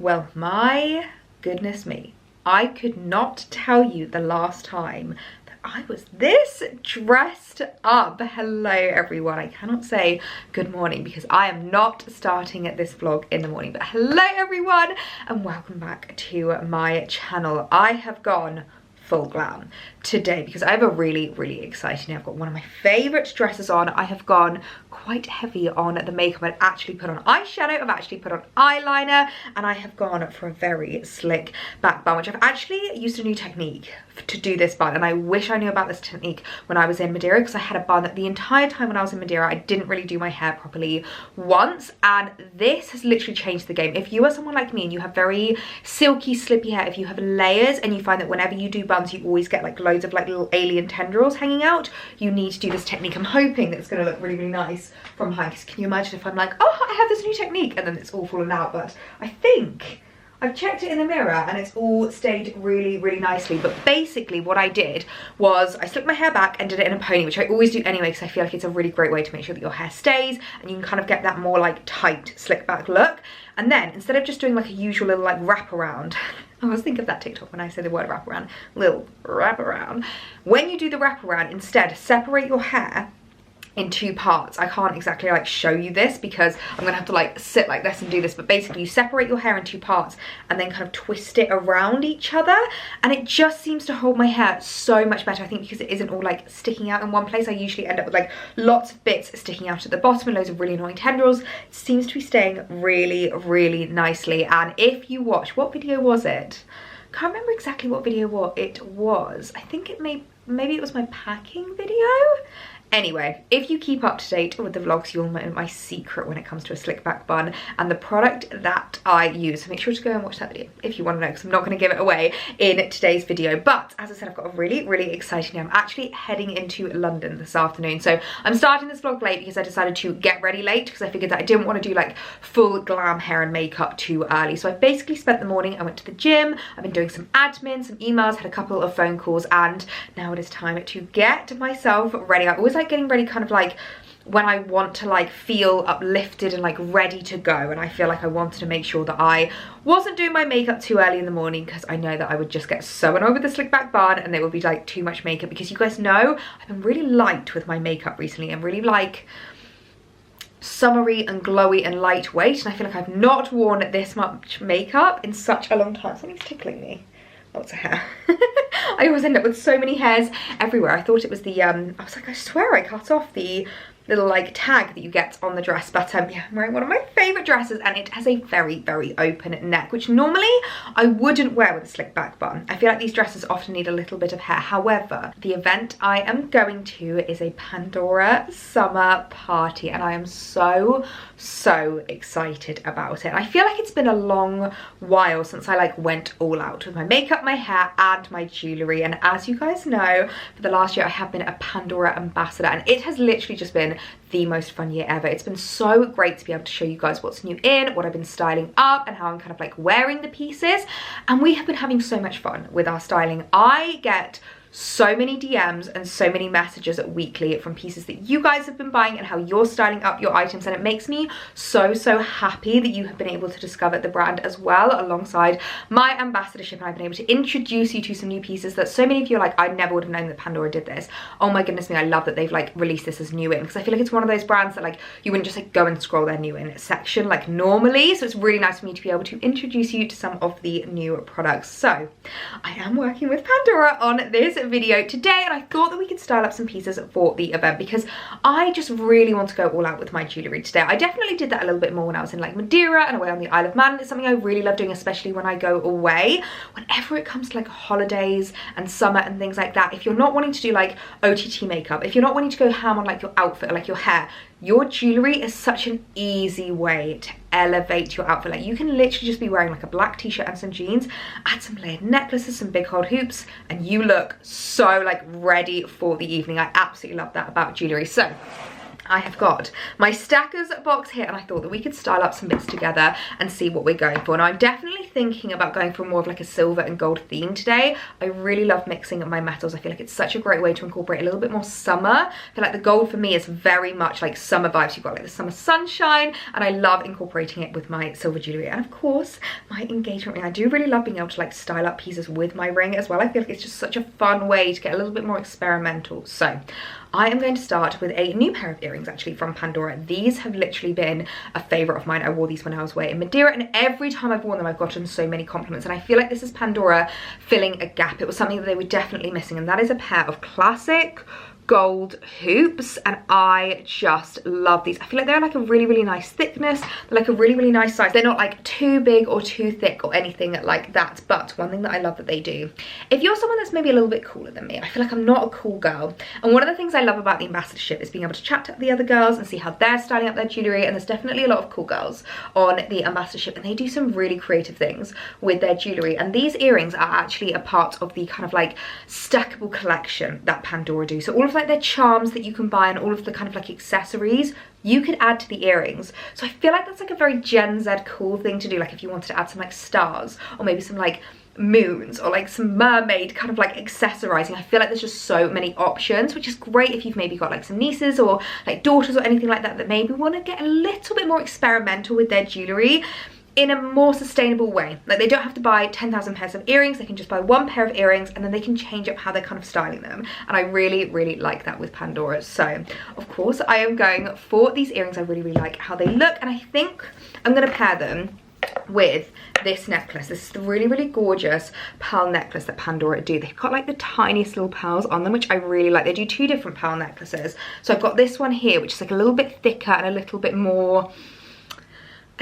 Well, my goodness me, I could not tell you the last time that I was this dressed up. Hello everyone, I cannot say good morning because I am not starting this vlog in the morning, but hello everyone and welcome back to my channel. I have gone full glam today because I have a really exciting day. I've got one of my favorite dresses on. I have gone quite heavy on the makeup. I've actually put on eyeshadow, I've actually put on eyeliner, and I have gone for a very slick back bun, which I've actually used a new technique to do this bun, and I wish I knew about this technique when I was in Madeira, because I had a bun that the entire time when I was in Madeira I didn't really do my hair properly once, and this has literally changed the game. If you are someone like me and you have very silky slippy hair, if you have layers and you find that whenever you do buns you always get like loads of like little alien tendrils hanging out, you need to do this technique. I'm hoping that it's going to look really nice from behind, because can you imagine if I'm like, oh, I have this new technique and then it's all fallen out? But I think I've checked it in the mirror and it's all stayed really nicely. But basically what I did was I slicked my hair back and did it in a pony, which I always do anyway because I feel like it's a really great way to make sure that your hair stays and you can kind of get that more like tight slick back look. And then instead of just doing like a usual little like wrap around, I always think of that TikTok when I say the word wrap around, little wrap around. When you do the wrap around, instead separate your hair in two parts. I can't exactly like show you this because I'm gonna have to like sit like this and do this, but basically you separate your hair in two parts and then kind of twist it around each other, and it just seems to hold my hair so much better. I think because it isn't all like sticking out in one place. I usually end up with like lots of bits sticking out at the bottom and loads of really annoying tendrils. It seems to be staying really nicely. And if you watch, what video was it? Can't remember exactly what video it was. I think it maybe it was my packing video. Anyway, if you keep up to date with the vlogs, you'll know my secret when it comes to a slick back bun and the product that I use. So make sure to go and watch that video if you want to know, because I'm not going to give it away in today's video. But as I said, I've got a really exciting day. I'm actually heading into London this afternoon. So I'm starting this vlog late because I decided to get ready late because I figured that I didn't want to do like full glam hair and makeup too early. So I basically spent the morning, I went to the gym, I've been doing some admin, some emails, had a couple of phone calls, and now it is time to get myself ready. I always like getting ready kind of like when I want to like feel uplifted and like ready to go, and I feel like I wanted to make sure that I wasn't doing my makeup too early in the morning because I know that I would just get so annoyed with the slick back bun and there would be like too much makeup, because you guys know I've been really light with my makeup recently. I'm really like summery and glowy and lightweight, and I feel like I've not worn this much makeup in such a long time. Something's tickling me. Lots of hair. I always end up with so many hairs everywhere. I thought it was the I was like, I swear I cut off the little like tag that you get on the dress, but yeah, I'm wearing one of my favorite dresses and it has a very open neck, which normally I wouldn't wear with a slick back bun. I feel like these dresses often need a little bit of hair. However, the event I am going to is a Pandora summer party and I am so excited about it. I feel like it's been a long while since I like went all out with my makeup, my hair and my jewellery, and as you guys know, for the last year I have been a Pandora ambassador and it has literally just been the most fun year ever. It's been so great to be able to show you guys what's new in, what I've been styling up and how I'm kind of like wearing the pieces, and we have been having so much fun with our styling. I get so many DMs and so many messages weekly from pieces that you guys have been buying and how you're styling up your items, and it makes me so happy that you have been able to discover the brand as well alongside my ambassadorship, and I've been able to introduce you to some new pieces that so many of you are like, I never would have known that Pandora did this. Oh my goodness me, I love that they've like released this as new in, because I feel like it's one of those brands that like you wouldn't just like go and scroll their new in section like normally, so it's really nice for me to be able to introduce you to some of the new products. So I am working with Pandora on this video today and I thought that we could style up some pieces for the event because I just really want to go all out with my jewellery today. I definitely did that a little bit more when I was in like Madeira and away on the Isle of Man. It's something I really love doing, especially when I go away. Whenever it comes to like holidays and summer and things like that, if you're not wanting to do like OTT makeup, if you're not wanting to go ham on like your outfit or like your hair, your jewellery is such an easy way to elevate your outfit. Like you can literally just be wearing like a black t-shirt and some jeans, add some layered necklaces, some big gold hoops, and you look so like ready for the evening. I absolutely love that about jewellery. So I have got my Stackers box here and I thought that we could style up some bits together and see what we're going for. Now I'm definitely thinking about going for more of like a silver and gold theme today. I really love mixing my metals. I feel like it's such a great way to incorporate a little bit more summer. I feel like the gold for me is very much like summer vibes. You've got like the summer sunshine, and I love incorporating it with my silver jewellery. And of course, my engagement ring. I do really love being able to like style up pieces with my ring as well. I feel like it's just such a fun way to get a little bit more experimental. So I am going to start with a new pair of earrings actually from Pandora. These have literally been a favourite of mine. I wore these when I was away in Madeira, and every time I've worn them I've gotten so many compliments, and I feel like this is Pandora filling a gap. It was something that they were definitely missing, and that is a pair of classic gold hoops, and I just love these. I feel like they're like a really nice thickness. They're like a really nice size. They're not like too big or too thick or anything like that. But one thing that I love that they do, if you're someone that's maybe a little bit cooler than me, I feel like I'm not a cool girl, and one of the things I love about the ambassadorship is being able to chat to the other girls and see how they're styling up their jewellery. And there's definitely a lot of cool girls on the ambassadorship, and they do some really creative things with their jewellery. And these earrings are actually a part of the kind of like stackable collection that Pandora do. So all of like their charms that you can buy and all of the kind of like accessories you could add to the earrings. So I feel like that's like a very Gen Z cool thing to do, like if you wanted to add some like stars or maybe some like moons or like some mermaid kind of like accessorizing. I feel like there's just so many options, which is great if you've maybe got like some nieces or like daughters or anything like that that maybe want to get a little bit more experimental with their jewellery in a more sustainable way. Like they don't have to buy 10,000 pairs of earrings, they can just buy one pair of earrings and then they can change up how they're kind of styling them. And I really like that with Pandora. So of course I am going for these earrings. I really like how they look, and I think I'm going to pair them with this necklace. This is the really gorgeous pearl necklace that Pandora do. They've got like the tiniest little pearls on them, which I really like. They do two different pearl necklaces. So I've got this one here, which is like a little bit thicker and a little bit more,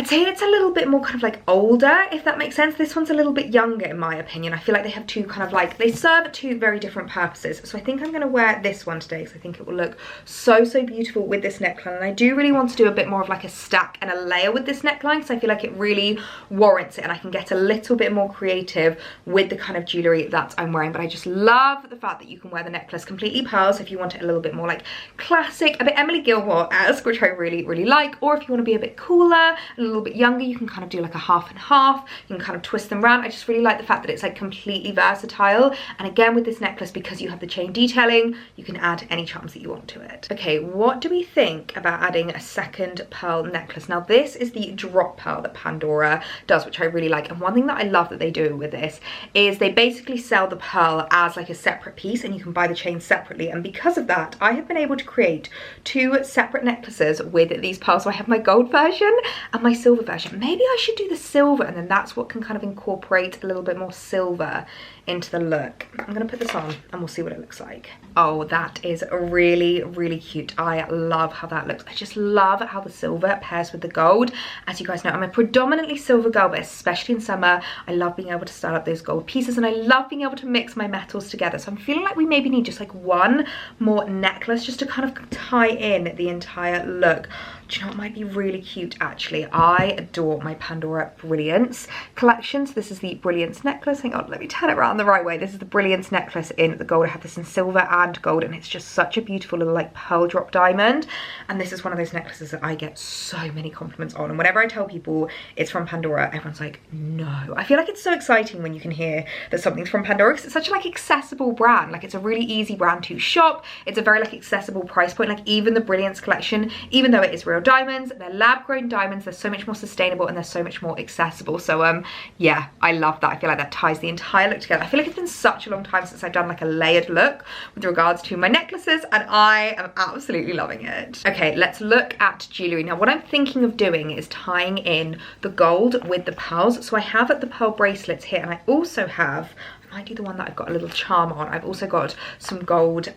I'd say it's a little bit more kind of like older, if that makes sense. This one's a little bit younger in my opinion. I feel like they have two kind of like, they serve two very different purposes. So I think I'm going to wear this one today because I think it will look so beautiful with this neckline. And I do really want to do a bit more of like a stack and a layer with this neckline, so I feel like it really warrants it, and I can get a little bit more creative with the kind of jewellery that I'm wearing. But I just love the fact that you can wear the necklace completely pearls if you want it a little bit more like classic, a bit Emily Gilmore-esque, which I really like. Or if you want to be a bit cooler, a little bit younger, you can kind of do like a half and half. You can kind of twist them around. I just really like the fact that it's like completely versatile. And again, with this necklace, because you have the chain detailing, you can add any charms that you want to it. Okay, what do we think about adding a second pearl necklace? Now this is the drop pearl that Pandora does, which I really like. And one thing that I love that they do with this is they basically sell the pearl as like a separate piece, and you can buy the chain separately. And because of that, I have been able to create two separate necklaces with these pearls. So I have my gold version and my silver version. Maybe I should do the silver, and then that's what can kind of incorporate a little bit more silver into the look. I'm gonna put this on and we'll see what it looks like. Oh, that is really cute. I love how that looks. I just love how the silver pairs with the gold. As you guys know, I'm a predominantly silver girl, but especially in summer, I love being able to style up those gold pieces, and I love being able to mix my metals together. So I'm feeling like we maybe need just like one more necklace just to kind of tie in the entire look. Do you know what might be really cute actually? I adore my Pandora Brilliance collection. So this is the Brilliance necklace. Hang on, let me turn it around the right way. This is the Brilliance necklace in the gold. I have this in silver and gold, and it's just such a beautiful little like pearl drop diamond. And this is one of those necklaces that I get so many compliments on. And whenever I tell people it's from Pandora, everyone's like, no. I feel like it's so exciting when you can hear that something's from Pandora, because it's such a like accessible brand. Like it's a really easy brand to shop. It's a very like accessible price point. Like even the Brilliance collection, even though it is real diamonds, they're lab grown diamonds, they're so much more sustainable and they're so much more accessible. So yeah, I love that. I feel like that ties the entire look together. I feel like it's been such a long time since I've done like a layered look with regards to my necklaces, and I am absolutely loving it. Okay, let's look at jewellery. Now what I'm thinking of doing is tying in the gold with the pearls. So I have the pearl bracelets here, and I also have, I might do the one that I've got a little charm on. I've also got some gold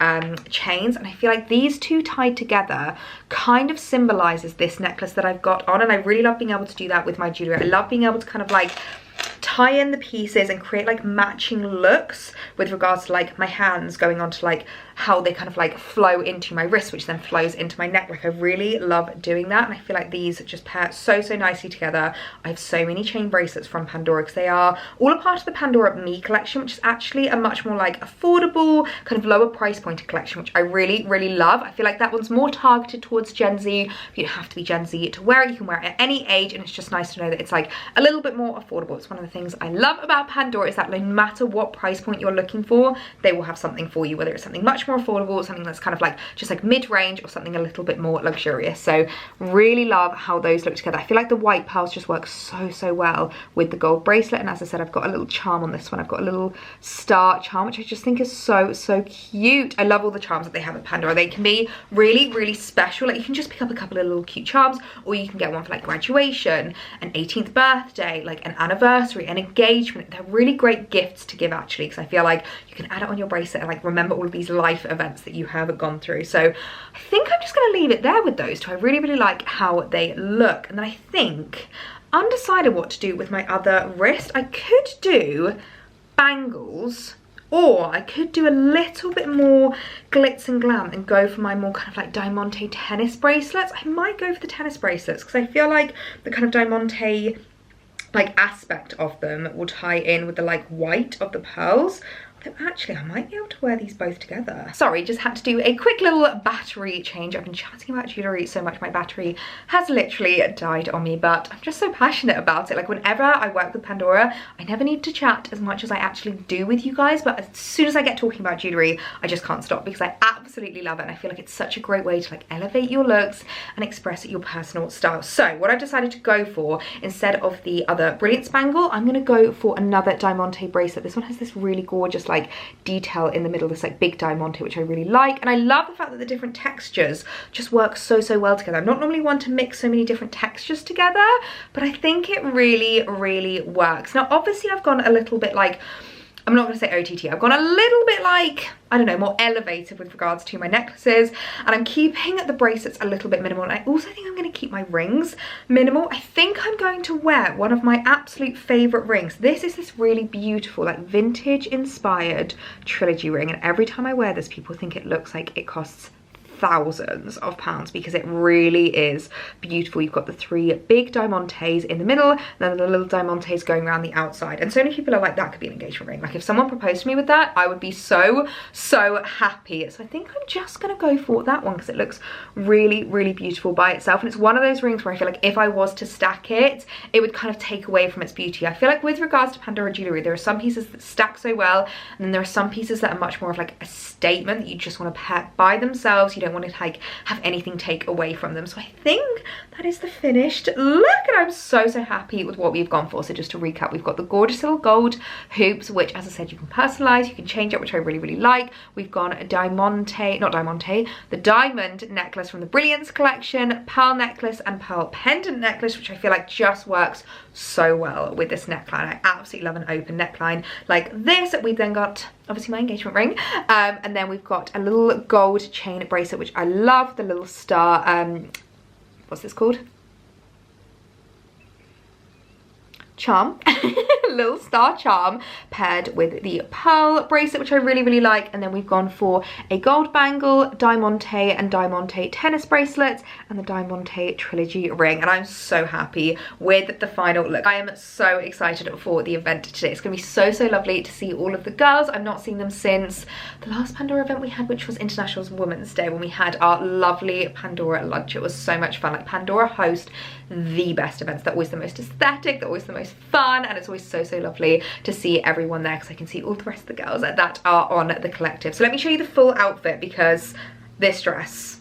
chains, and I feel like these two tied together kind of symbolizes this necklace that I've got on, and I really love being able to do that with my jewelry. I love being able to kind of like tie in the pieces and create like matching looks with regards to like my hands going on to like how they kind of like flow into my wrist, which then flows into my neck. Like I really love doing that, and I feel like these just pair so nicely together. I have so many chain bracelets from Pandora because they are all a part of the Pandora Me collection, which is actually a much more like affordable kind of lower price pointed collection, which I really love. I feel like that one's more targeted towards Gen Z. You don't have to be Gen Z to wear it. You can wear it at any age, and it's just nice to know that it's like a little bit more affordable. It's one of the things I love about Pandora is that no matter what price point you're looking for, they will have something for you, whether it's something much more affordable, something that's kind of like just like mid-range, or something a little bit more luxurious. So really love how those look together. I feel like the white pearls just work so well with the gold bracelet, and as I said, I've got a little charm on this one. I've got a little star charm, which I just think is so cute. I love all the charms that they have at Pandora. They can be really special. Like, you can just pick up a couple of little cute charms, or you can get one for like graduation, an 18th birthday, like an anniversary, an engagement. They're really great gifts to give, actually, because I feel like you can add it on your bracelet and like remember all of these life events that you have gone through. So I think I'm just going to leave it there with those two. I really like how they look. And then I think, undecided what to do with my other wrist. I could do bangles, or I could do a little bit more glitz and glam and go for my more kind of like diamante tennis bracelets. I might go for the tennis bracelets because I feel like the kind of diamante like aspect of them will tie in with the like white of the pearls. Although actually I might be able to wear these both together. Sorry, just had to do a quick little battery change. I've been chatting about jewellery so much, my battery has literally died on me, but I'm just so passionate about it. Like, whenever I work with Pandora, I never need to chat as much as I actually do with you guys, but as soon as I get talking about jewellery, I just can't stop because I absolutely love it, and I feel like it's such a great way to like elevate your looks and express your personal style. So what I've decided to go for, instead of the other brilliant spangle, I'm gonna go for another diamante bracelet. This one has this really gorgeous like detail in the middle, this like big diamante, which I really like, and I love the fact that the different textures just work so well together. I'm not normally one to mix so many different textures together, but I think it really works. Now obviously I've gone a little bit like, I'm not going to say OTT, I've gone a little bit like, I don't know, more elevated with regards to my necklaces, and I'm keeping the bracelets a little bit minimal, and I also think I'm going to keep my rings minimal. I think I'm going to wear one of my absolute favourite rings. This is this really beautiful like vintage inspired trilogy ring, and every time I wear this people think it looks like it costs thousands of pounds because it really is beautiful. You've got the three big diamantes in the middle, then the little diamantes going around the outside, and so many people are like, that could be an engagement ring. Like, if someone proposed to me with that, I would be so happy. So I think I'm just gonna go for that one because it looks really beautiful by itself, and it's one of those rings where I feel like if I was to stack it, it would kind of take away from its beauty. I feel like with regards to Pandora jewellery, there are some pieces that stack so well, and then there are some pieces that are much more of like a statement that you just want to pair by themselves. You don't want to like have anything take away from them. So I think that is the finished look, and I'm so happy with what we've gone for. So just to recap, we've got the gorgeous little gold hoops, which as I said, you can personalize, you can change it, which I really like. We've gone a the diamond necklace from the Brilliance collection, pearl necklace and pearl pendant necklace, which I feel like just works so well with this neckline. I absolutely love an open neckline like this. We've then got obviously my engagement ring, and then we've got a little gold chain bracelet, which I love, the little star, what's this called? Charm. Little star charm paired with the pearl bracelet, which I really like. And then we've gone for a gold bangle, diamante and diamante tennis bracelets, and the diamante trilogy ring, and I'm so happy with the final look. I am so excited for the event today. It's gonna be so lovely to see all of the girls. I've not seen them since the last Pandora event we had, which was International Women's Day, when we had our lovely Pandora lunch. It was so much fun. Like, Pandora host the best events. They're always the most aesthetic, they're always the most fun, and it's always so lovely to see everyone there because I can see all the rest of the girls that are on the collective. So let me show you the full outfit, because this dress,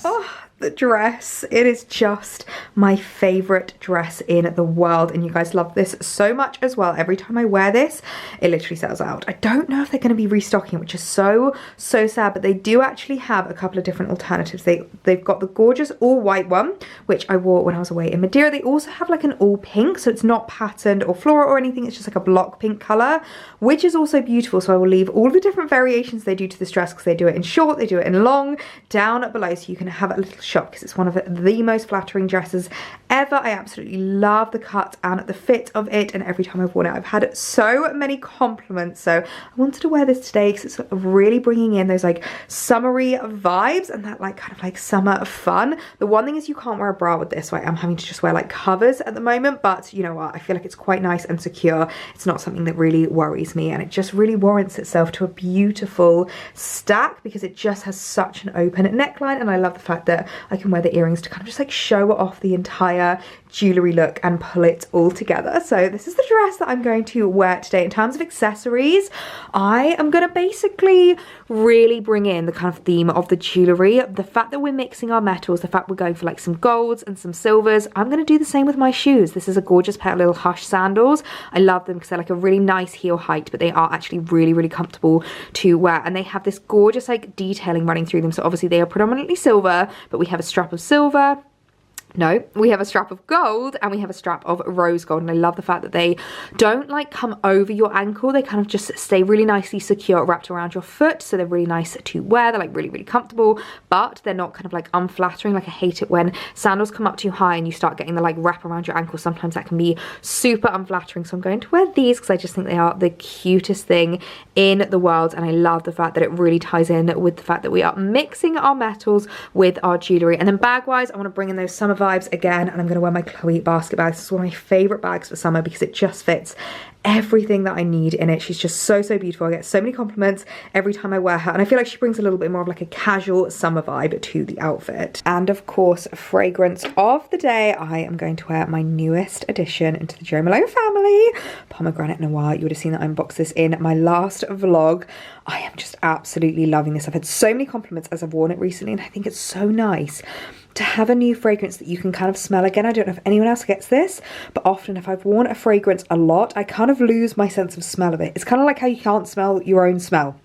oh, the dress, it is just my favorite dress in the world, and you guys love this so much as well. Every time I wear this, it literally sells out. I don't know if they're going to be restocking, which is so sad, but they do actually have a couple of different alternatives. They've got the gorgeous all white one, which I wore when I was away in Madeira. They also have like an all pink, so it's not patterned or floral or anything, it's just like a block pink color, which is also beautiful. So I will leave all the different variations they do to this dress, because they do it in short, they do it in long, down below, so you can have a little shop, because it's one of the most flattering dresses ever. I absolutely love the cut and the fit of it, and every time I've worn it I've had so many compliments. So I wanted to wear this today because it's really bringing in those like summery vibes and that like kind of like summer fun. The one thing is you can't wear a bra with this, so I am having to just wear like covers at the moment, but you know what, I feel like it's quite nice and secure. It's not something that really worries me, and it just really warrants itself to a beautiful stack because it just has such an open neckline, and I love the fact that I can wear the earrings to kind of just like show off the entire jewellery look and pull it all together. So this is the dress that I'm going to wear today. In terms of accessories, I am going to basically really bring in the kind of theme of the jewellery. The fact that we're mixing our metals, the fact we're going for like some golds and some silvers. I'm going to do the same with my shoes. This is a gorgeous pair of little Hush sandals. I love them because they're like a really nice heel height, but they are actually really, really comfortable to wear. And they have this gorgeous like detailing running through them. So obviously they are predominantly silver, but we have a strap of silver. No, we have a strap of gold and we have a strap of rose gold, and I love the fact that they don't like come over your ankle. They kind of just stay really nicely secure wrapped around your foot, so they're really nice to wear. They're like really, really comfortable, but they're not kind of like unflattering. Like I hate it when sandals come up too high and you start getting the like wrap around your ankle. Sometimes that can be super unflattering, so I'm going to wear these because I just think they are the cutest thing in the world, and I love the fact that it really ties in with the fact that we are mixing our metals with our jewellery. And then bag wise, I want to bring in those summer vibes again, and I'm going to wear my Chloe basket bag. This is one of my favourite bags for summer because it just fits everything that I need in it. She's just so beautiful. I get so many compliments every time I wear her, and I feel like she brings a little bit more of like a casual summer vibe to the outfit. And of course, fragrance of the day, I am going to wear my newest addition into the Jo Malone family, Pomegranate Noir. You would have seen that I unboxed this in my last vlog. I am just absolutely loving this. I've had so many compliments as I've worn it recently, and I think it's so nice to have a new fragrance that you can kind of smell again. I don't know if anyone else gets this, but often if I've worn a fragrance a lot, I kind of lose my sense of smell of it. It's kind of like how you can't smell your own smell.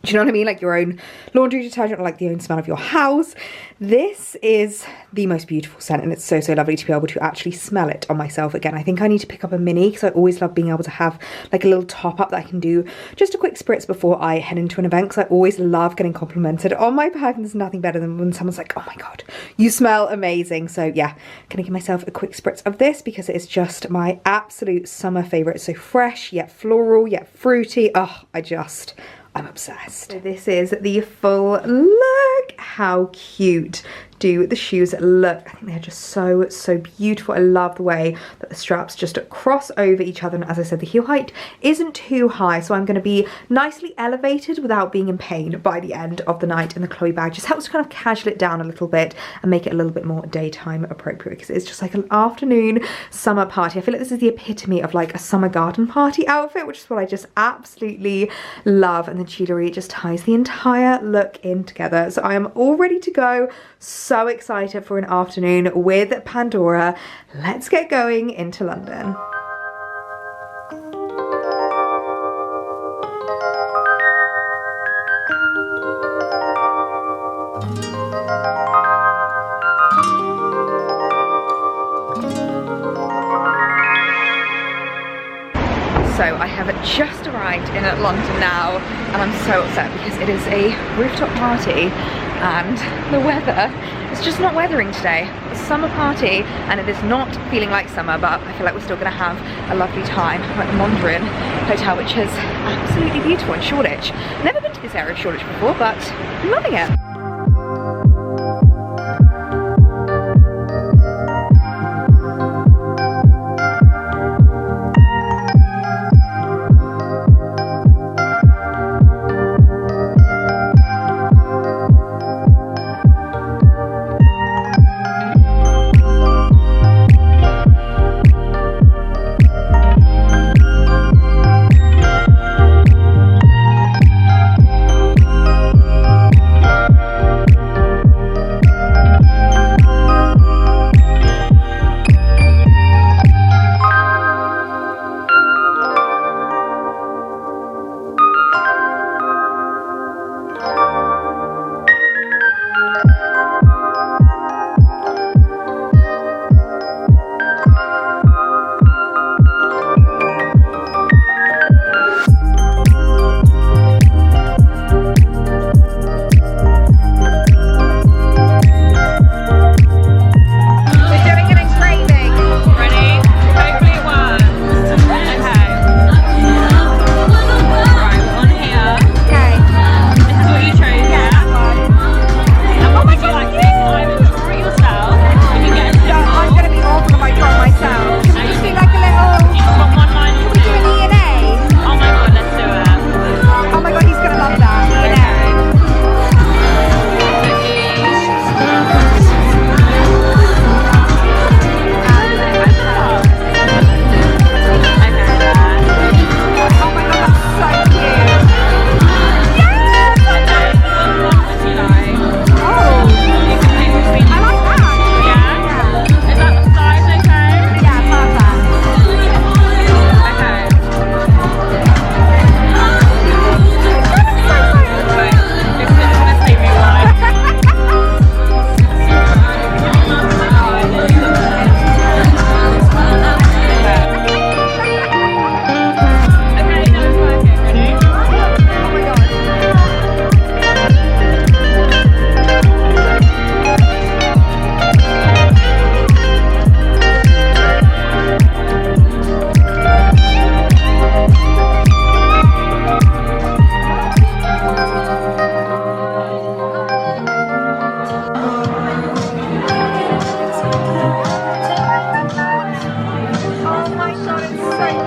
Do you know what I mean? Like your own laundry detergent, or like the own smell of your house. This is the most beautiful scent, and it's so lovely to be able to actually smell it on myself again. I think I need to pick up a mini because I always love being able to have like a little top up that I can do just a quick spritz before I head into an event, because I always love getting complimented on my perfume. There's nothing better than when someone's like, oh my god, you smell amazing. So yeah, gonna give myself a quick spritz of this because it is just my absolute summer favorite. So fresh yet floral yet fruity. Oh, I'm obsessed. So this is the full look. How cute do the shoes look? I think they're just so beautiful. I love the way that the straps just cross over each other, and as I said, the heel height isn't too high, so I'm going to be nicely elevated without being in pain by the end of the night. And the Chloe bag just helps to kind of casual it down a little bit and make it a little bit more daytime appropriate, because it's just like an afternoon summer party. I feel like this is the epitome of like a summer garden party outfit, which is what I just absolutely love. And the jewellery just ties the entire look in together. So I am all ready to go. So excited for an afternoon with Pandora. Let's get going into London. So I have just arrived in London now, and I'm so upset because it is a rooftop party and the weather is just not weathering today. It's a summer party and it is not feeling like summer, but I feel like we're still going to have a lovely time. We're at the Mondrian Hotel, which is absolutely beautiful in Shoreditch. Never been to this area of Shoreditch before, but I'm loving it.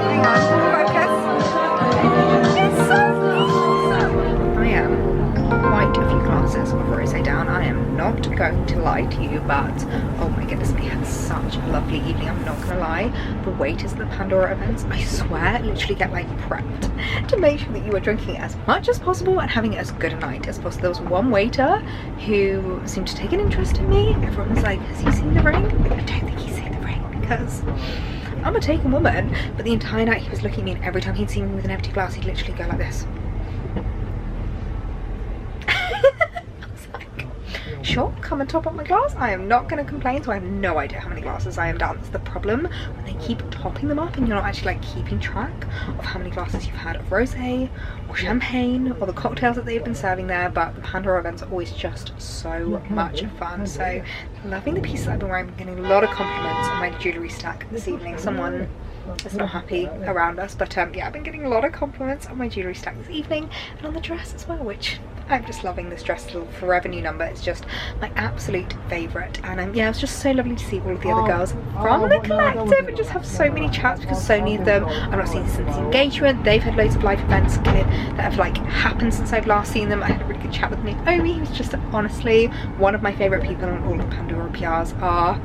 Hang on, focus. It's so awesome. I am quite a few glasses of rosé down. I am not going to lie to you, but oh my goodness, we had such a lovely evening. I'm not gonna lie. The waiters at the Pandora events, I swear, literally get like prepped to make sure that you are drinking as much as possible and having as good a night as possible. There was one waiter who seemed to take an interest in me. Everyone was like, has he seen the ring? I don't think he's seen the ring because I'm a taken woman. But the entire night he was looking at me, and every time he'd seen me with an empty glass, he'd literally go like this. Sure, come and top up my glass. I am not going to complain. So I have no idea how many glasses I have done. That's the problem when they keep topping them up and you're not actually like keeping track of how many glasses you've had of rosé or champagne or the cocktails that they've been serving there. But the Pandora events are always just so much fun. So loving the pieces I've been wearing. I'm getting a lot of compliments on my jewellery stack this evening. Someone is not happy around us, but yeah, I've been getting a lot of compliments on my jewellery stack this evening and on the dress as well, which I'm just loving. This dress, little forever new number. It's just my absolute favourite. And yeah, it was just so lovely to see all of the other girls from the collective and just have so many chats, because so many of them I've not seen since the engagement. They've had loads of live events that have like happened since I've last seen them. I had a really good chat with Naomi, who's just honestly one of my favourite people, and all of the Pandora PRs are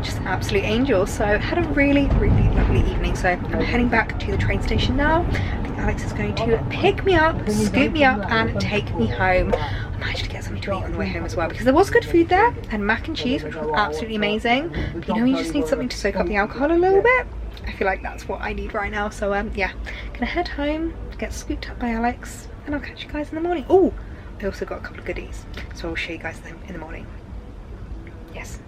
just absolute angels. So I had a really lovely evening. So I'm heading back to the train station now. I think Alex is going to pick me up, scoop me up and take me home. I managed to get something to eat on the way home as well, because there was good food there, and mac and cheese, which was absolutely amazing. But you know, you just need something to soak up the alcohol a little bit. I feel like that's what I need right now. So yeah, gonna head home, get scooped up by Alex, and I'll catch you guys in the morning. Oh, I also got a couple of goodies, so I'll show you guys them in the morning. Yes,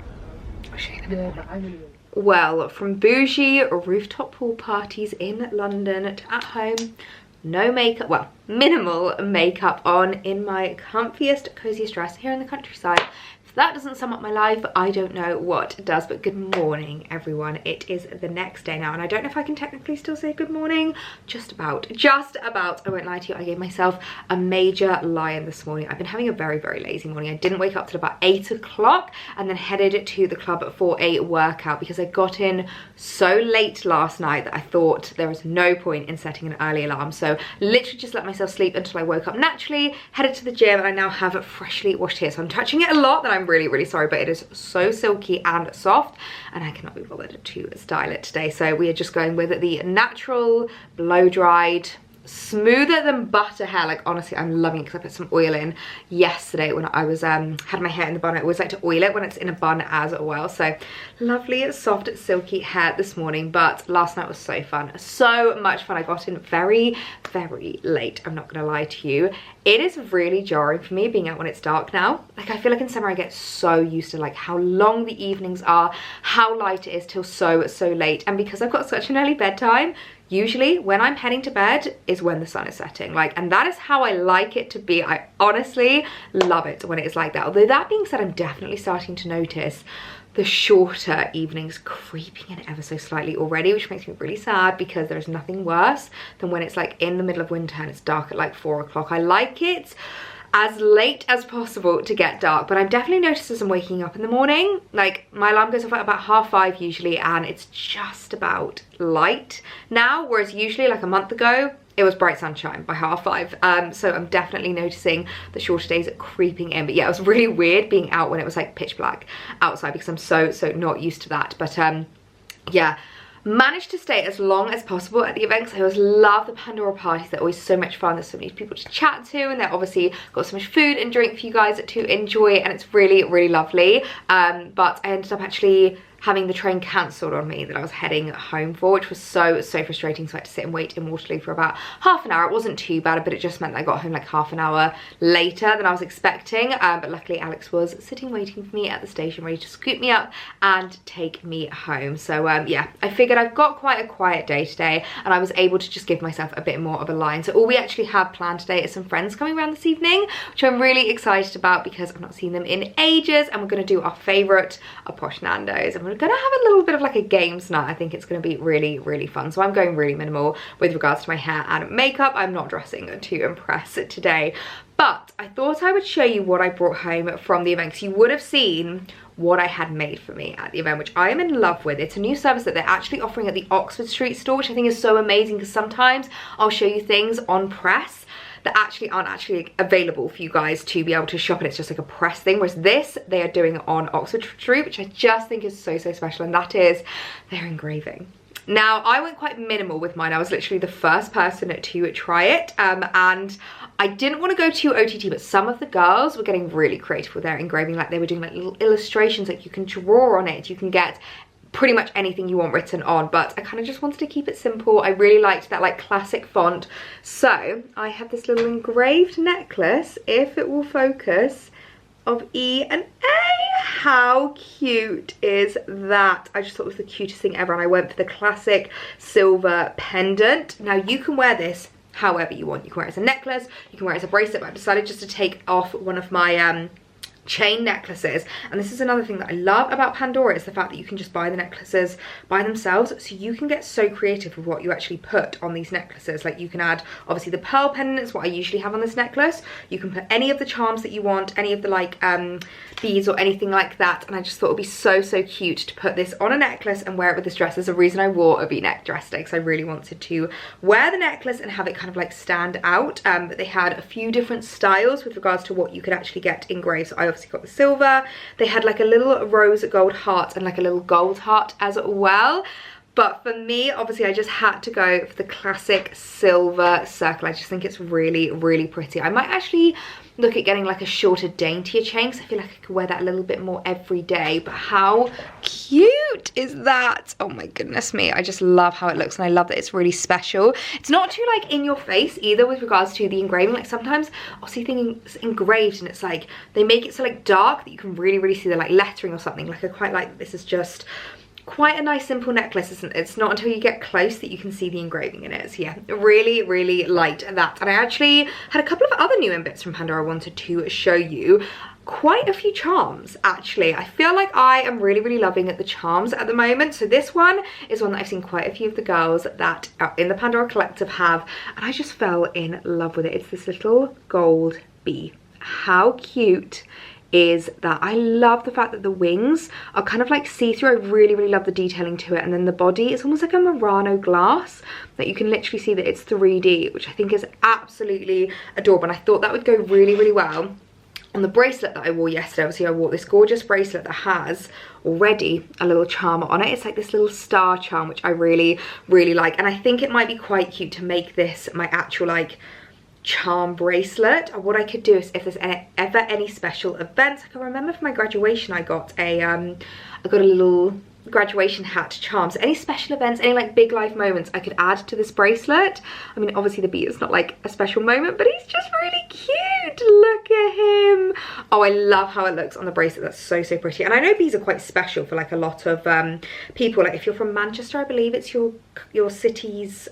I'll show you them in the morning. Well, from bougie rooftop pool parties in London to at home, no makeup, well, minimal makeup on in my comfiest, coziest dress here in the countryside. If that doesn't sum up my life, I don't know what does. But good morning, everyone. It is the next day now, and I don't know if I can technically still say good morning. Just about. I won't lie to you, I gave myself a major lie-in this morning. I've been having a very lazy morning. I didn't wake up till about 8 o'clock and then headed to the club for a workout because I got in so late last night that I thought there was no point in setting an early alarm. So literally just let myself sleep until I woke up naturally, headed to the gym, and I now have it freshly washed here. So I'm touching it a lot, that I'm really sorry, but it is so silky and soft, and I cannot be bothered to style it today. So we are just going with the natural, blow-dried, smoother than butter hair. Like honestly, I'm loving it because I put some oil in yesterday when I was had my hair in the bun. I always like to oil it when it's in a bun as well. So lovely, soft, silky hair this morning, but last night was so fun, so much fun. I got in very late, I'm not gonna lie to you. It is really jarring for me being out when it's dark now. Like I feel like in summer I get so used to like how long the evenings are, how light it is till so late, and because I've got such an early bedtime, usually when I'm heading to bed is when the sun is setting, like, and that is how I like it to be. I honestly love it when it is like that. Although that being said, I'm definitely starting to notice the shorter evenings creeping in ever so slightly already, which makes me really sad, because there's nothing worse than when it's like in the middle of winter and it's dark at like 4 o'clock. I like it as late as possible to get dark, but I'm definitely noticed as I'm waking up in the morning, like my alarm goes off at about 5:30 usually, and it's just about light now, whereas usually like a month ago it was bright sunshine by 5:30. So I'm definitely noticing the shorter days are creeping in. But yeah, it was really weird being out when it was like pitch black outside, because I'm so not used to that. But yeah, managed to stay as long as possible at the events. I always love the Pandora parties. They're always so much fun. There's so many people to chat to, and they're obviously got so much food and drink for you guys to enjoy, and it's really lovely. But I ended up actually having the train cancelled on me that I was heading home for, which was so frustrating. So I had to sit and wait in Waterloo for about half an hour. It wasn't too bad, but it just meant that I got home like half an hour later than I was expecting. But luckily Alex was sitting waiting for me at the station, ready to scoop me up and take me home. So yeah, I figured I've got quite a quiet day today, and I was able to just give myself a bit more of a line. So all we actually have planned today is some friends coming around this evening, which I'm really excited about because I've not seen them in ages, and we're going to do our favourite of Posh Nando's, and we're going to have a little bit of like a games night. I think it's going to be really fun. So I'm going really minimal with regards to my hair and makeup. I'm not dressing to impress today, but I thought I would show you what I brought home from the event. You would have seen what I had made for me at the event, which I am in love with. It's a new service that they're actually offering at the Oxford Street store, which I think is so amazing, because sometimes I'll show you things on press that actually aren't actually available for you guys to be able to shop, and it's just like a press thing, whereas this they are doing it on Oxford Street, which I just think is so special, and that is their engraving. Now, I went quite minimal with mine. I was literally the first person to try it, and I didn't want to go too OTT, but some of the girls were getting really creative with their engraving. Like, they were doing like little illustrations, like you can draw on it, you can get pretty much anything you want written on, but I kind of just wanted to keep it simple. I really liked that like classic font, so I have this little engraved necklace, if it will focus, of E and A. How cute is that? I just thought it was the cutest thing ever, and I went for the classic silver pendant. Now, you can wear this however you want. You can wear it as a necklace, you can wear it as a bracelet, but I decided just to take off one of my chain necklaces. And this is another thing that I love about Pandora, is the fact that you can just buy the necklaces by themselves, so you can get so creative with what you actually put on these necklaces. Like, you can add obviously the pearl pendants, what I usually have on this necklace. You can put any of the charms that you want, any of the like beads or anything like that, and I just thought it would be so cute to put this on a necklace and wear it with this dress. There's a reason I wore a v-neck dress today, because I really wanted to wear the necklace and have it kind of like stand out. But they had a few different styles with regards to what you could actually get engraved. So I obviously got the silver. They had like a little rose gold heart and like a little gold heart as well. But for me, obviously, I just had to go for the classic silver circle. I just think it's really pretty. I might actually look at getting like a shorter, daintier chain, because I feel like I could wear that a little bit more every day. But how cute is that? Oh my goodness me. I just love how it looks, and I love that it's really special. It's not too like in your face either with regards to the engraving. Like, sometimes I'll see things engraved and it's like they make it so like dark that you can really see the like lettering or something. Like, I quite like that this is just quite a nice simple necklace, isn't it? It's not until you get close that you can see the engraving in it. So yeah, really liked that. And I actually had a couple of other new bits from Pandora I wanted to show you. Quite a few charms, actually. I feel like I am really loving the charms at the moment. So this one is one that I've seen quite a few of the girls that are in the Pandora Collective have, and I just fell in love with it. It's this little gold bee. How cute is that? I love the fact that the wings are kind of like see-through. I really love the detailing to it, and then the body is almost like a Murano glass that you can literally see that it's 3D, which I think is absolutely adorable, and I thought that would go really well on the bracelet that I wore yesterday. Obviously, I wore this gorgeous bracelet that has already a little charm on it. It's like this little star charm, which I really like, and I think it might be quite cute to make this my actual like charm bracelet. What I could do is, if there's ever any special events, I can remember for my graduation I got a little graduation hat charm. So any special events, any like big life moments, I could add to this bracelet. I mean, obviously the bee is not like a special moment, but he's just really cute. Look at him. Oh, I love how it looks on the bracelet. That's so pretty. And I know bees are quite special for like a lot of people. Like, if you're from Manchester, I believe it's your city's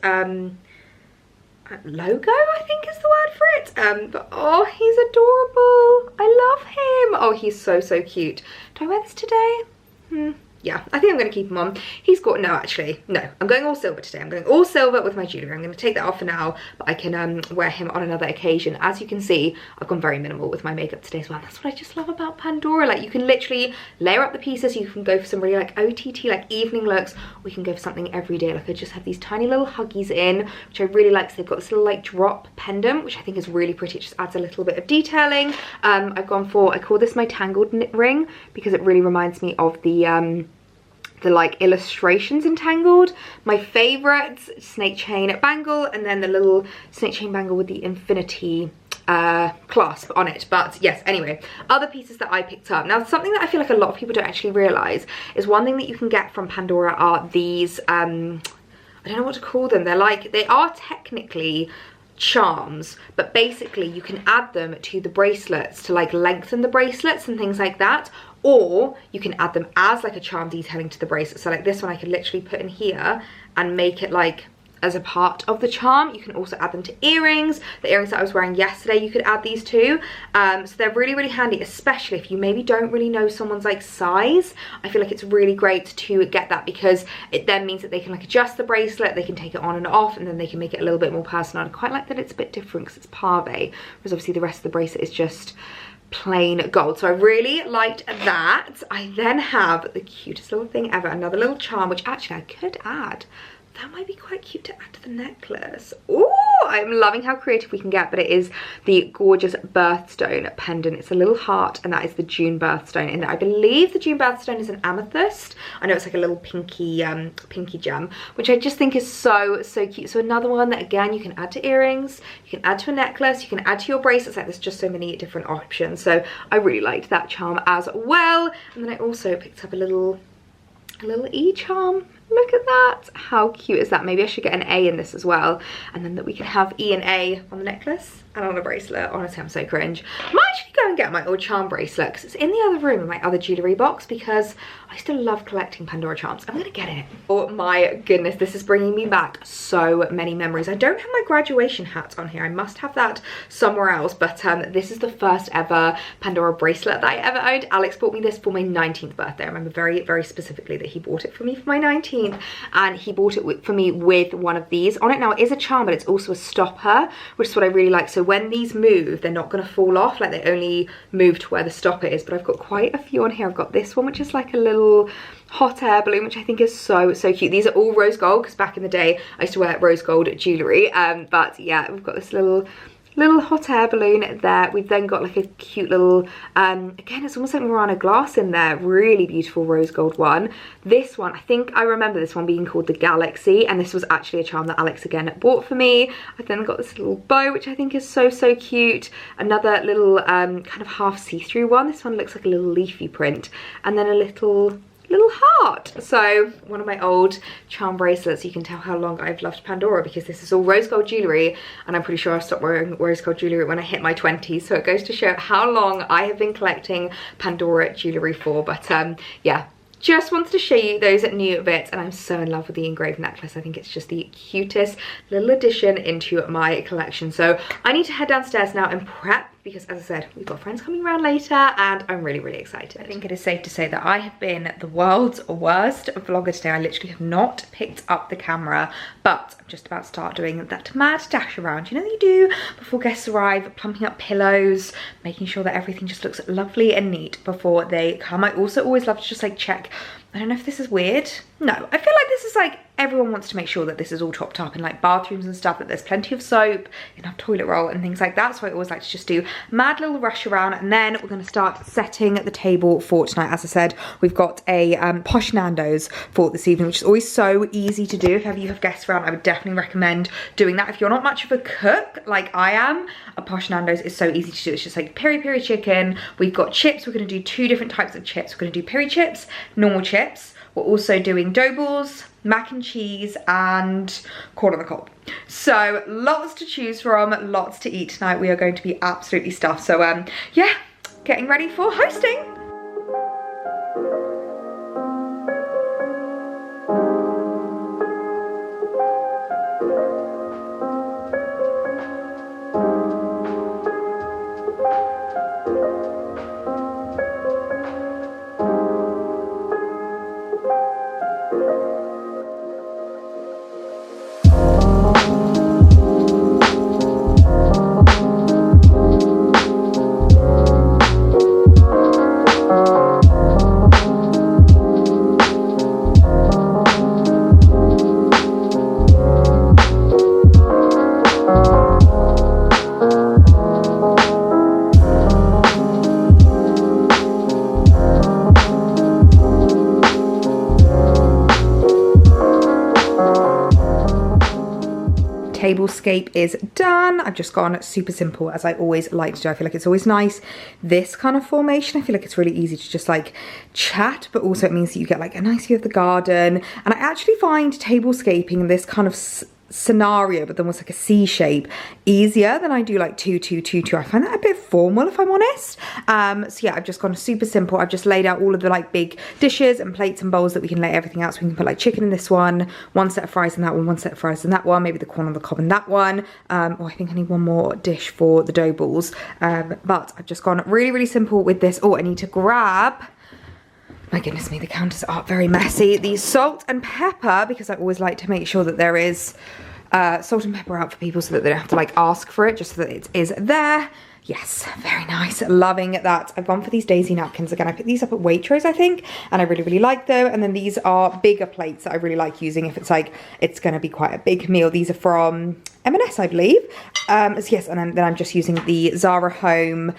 logo, I think is the word for it. But oh, he's adorable. I love him. Oh, he's so cute. Do I wear this today? Yeah, I think I'm going to keep him on. He's got, no, actually, no. I'm going all silver today. I'm going all silver with my jewellery. I'm going to take that off for now, but I can wear him on another occasion. As you can see, I've gone very minimal with my makeup today as well. That's what I just love about Pandora. Like, you can literally layer up the pieces. You can go for some really like OTT, like evening looks, or you can go for something every day. Like, I just have these tiny little huggies in, which I really like. So they've got this little like drop pendant, which I think is really pretty. It just adds a little bit of detailing. I've gone for, I call this my tangled knit ring, because it really reminds me of the like illustrations in Tangled. My favourites, snake chain bangle, and then the little snake chain bangle with the infinity clasp on it. But yes, anyway, other pieces that I picked up. Now, something that I feel like a lot of people don't actually realise is one thing that you can get from Pandora are these, I don't know what to call them. They are technically charms, but basically you can add them to the bracelets to like lengthen the bracelets and things like that, or you can add them as like a charm detailing to the bracelet. So like this one I could literally put in here and make it like as a part of the charm. You can also add them to earrings. The earrings that I was wearing yesterday, you could add these to. So they're really handy, especially if you maybe don't really know someone's like size. I feel like it's really great to get that, because it then means that they can like adjust the bracelet, they can take it on and off, and then they can make it a little bit more personal. I quite like that it's a bit different because it's pave, whereas obviously the rest of the bracelet is just plain gold. So I really liked that. I then have the cutest little thing ever, another little charm, which actually I could add. That might be quite cute to add to the necklace. Oh, I'm loving how creative we can get, but it is the gorgeous birthstone pendant. It's a little heart, and that is the June birthstone. And I believe the June birthstone is an amethyst. I know it's like a little pinky pinky gem, which I just think is so cute. So another one that, again, you can add to earrings, you can add to a necklace, you can add to your bracelets. Like, there's just so many different options. So I really liked that charm as well. And then I also picked up a little E charm. Look at that. How cute is that? Maybe I should get an A in this as well, and then that we can have E and A on the necklace and on a bracelet. Honestly, I'm so cringe. I might actually go and get my old charm bracelet because it's in the other room in my other jewellery box, because I still love collecting Pandora charms. I'm gonna get it. Oh my goodness, this is bringing me back so many memories. I don't have my graduation hat on here. I must have that somewhere else, but this is the first ever Pandora bracelet that I ever owned. Alex bought me this for my 19th birthday. I remember very specifically that he bought it for me for my 19th, and he bought it for me with one of these on it. Now, it is a charm, but it's also a stopper, which is what I really like. So when these move, they're not going to fall off. Like, they only move to where the stopper is. But I've got quite a few on here. I've got this one, which is like a little hot air balloon, which I think is so cute. These are all rose gold, because back in the day I used to wear rose gold jewellery. But yeah, we've got this little hot air balloon there. We've then got like a cute little again, it's almost like Murano glass in there. Really beautiful rose gold one. This one, I think I remember this one being called the Galaxy, and this was actually a charm that Alex again bought for me. I've then got this little bow, which I think is so cute. Another little kind of half see-through one. This one looks like a little leafy print, and then a little heart. So one of my old charm bracelets. You can tell how long I've loved Pandora, because this is all rose gold jewellery, and I'm pretty sure I stopped wearing rose gold jewellery when I hit my 20s. So it goes to show how long I have been collecting Pandora jewellery for. But yeah, just wanted to show you those new bits, and I'm so in love with the engraved necklace. I think it's just the cutest little addition into my collection. So I need to head downstairs now and prep, because as I said, we've got friends coming around later, and I'm really excited. I think it is safe to say that I have been the world's worst vlogger today. I literally have not picked up the camera, but I'm just about to start doing that mad dash around, you know, that you do before guests arrive, plumping up pillows, making sure that everything just looks lovely and neat before they come. I also always love to just like check, I don't know if this is weird. No, I feel like this is like, everyone wants to make sure that this is all topped up in like bathrooms and stuff, that there's plenty of soap, enough toilet roll and things like that. So I always like to just do a mad little rush around, and then we're going to start setting the table for tonight. As I said, we've got a posh Nando's for this evening, which is always so easy to do. If ever you have guests around, I would definitely recommend doing that. If you're not much of a cook like I am, a posh Nando's is so easy to do. It's just like peri chicken. We've got chips. We're going to do 2 different types of chips. We're going to do peri chips, normal chips. We're also doing dough balls, mac and cheese, and corn on the cob. So lots to choose from, lots to eat tonight. We are going to be absolutely stuffed. So yeah, getting ready for hosting. Tablescape is done. I've just gone super simple, as I always like to do. I feel like it's always nice, this kind of formation. I feel like it's really easy to just like chat, but also it means that you get like a nice view of the garden. And I actually find tablescaping this kind of scenario, but then was like a C shape, easier than I do like 2 2 2 2. I find that a bit formal, if I'm honest. So yeah, I've just gone super simple. I've just laid out all of the like big dishes and plates and bowls that we can lay everything out. So we can put like chicken in this one set of fries in that one set of fries in that one, maybe the corn on the cob in that one. Oh, I think I need one more dish for the dough balls. But I've just gone really simple with this. Oh, I need to grab, my goodness me, the counters are very messy, the salt and pepper, because I always like to make sure that there is salt and pepper out for people so that they don't have to like ask for it, just so that it is there. Yes, very nice. Loving that. I've gone for these daisy napkins again. I picked these up at Waitrose, I think, and I really, really like them. And then these are bigger plates that I really like using if it's like, it's going to be quite a big meal. These are from M&S, I believe. So yes, and then I'm just using the Zara Home,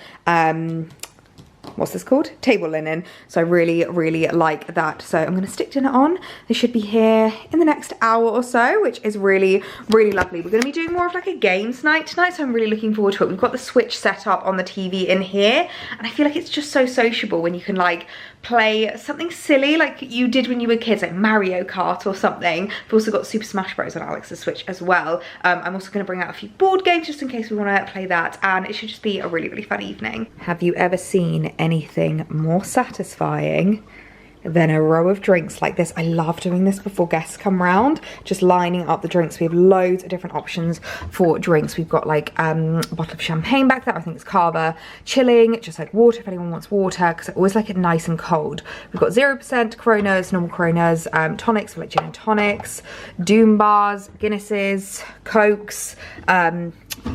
what's this called? Table linen. So I really, really like that. So I'm going to stick dinner on. They should be here in the next hour or so, which is really, really lovely. We're going to be doing more of like a games night tonight, so I'm really looking forward to it. We've got the Switch set up on the TV in here, and I feel like it's just so sociable when you can like play something silly like you did when you were kids, like Mario Kart or something. We've also got Super Smash Bros on Alex's Switch as well. I'm also going to bring out a few board games just in case we want to play that, and it should just be a really, really fun evening. Have you ever seen anything more satisfying than a row of drinks like this? I love doing this before guests come round, just lining up the drinks. We have loads of different options for drinks. We've got like a bottle of champagne back there, I think it's Carver, chilling, just like water if anyone wants water, because I always like it nice and cold. We've got 0% Coronas, normal Coronas, tonics for like gin and tonics, Doom bars, Guinnesses, Cokes,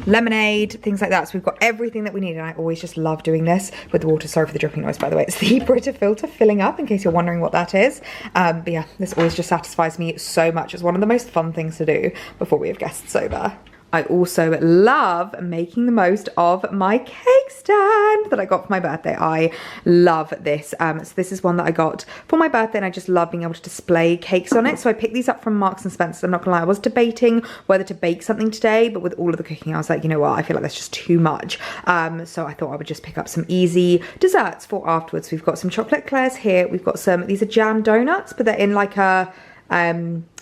lemonade, things like that. So we've got everything that we need, and I always just love doing this with the water. Sorry for the dripping noise, by the way. It's the Brita filter filling up, in case you're wondering what that is. But yeah, this always just satisfies me so much. It's one of the most fun things to do before we have guests over. I also love making the most of my cake stand that I got for my birthday. I love this. So this is one that I got for my birthday, and I just love being able to display cakes on it. So I picked these up from Marks and Spencer. I'm not gonna lie, I was debating whether to bake something today, but with all of the cooking, I was like, you know what, I feel like that's just too much. So I thought I would just pick up some easy desserts for afterwards. We've got some chocolate eclairs here. We've got some, these are jam donuts, but they're in like a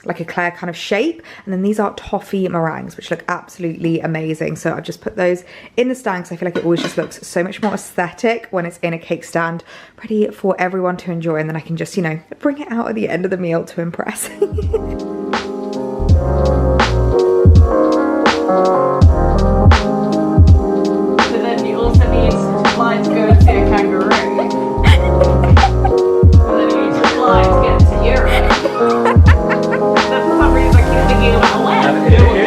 Eclair kind of shape, and then these are toffee meringues, which look absolutely amazing. So I've just put those in the stand because I feel like it always just looks so much more aesthetic when it's in a cake stand, ready for everyone to enjoy, and then I can just, you know, bring it out at the end of the meal to impress. But then you also need to fly to go and see a kangaroo. And then you need to fly to get to Europe.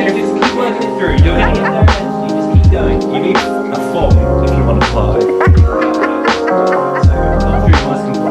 Just keep working through. You'll get there eventually. Just keep going. You need a phone if you want to fly. So, not through my simple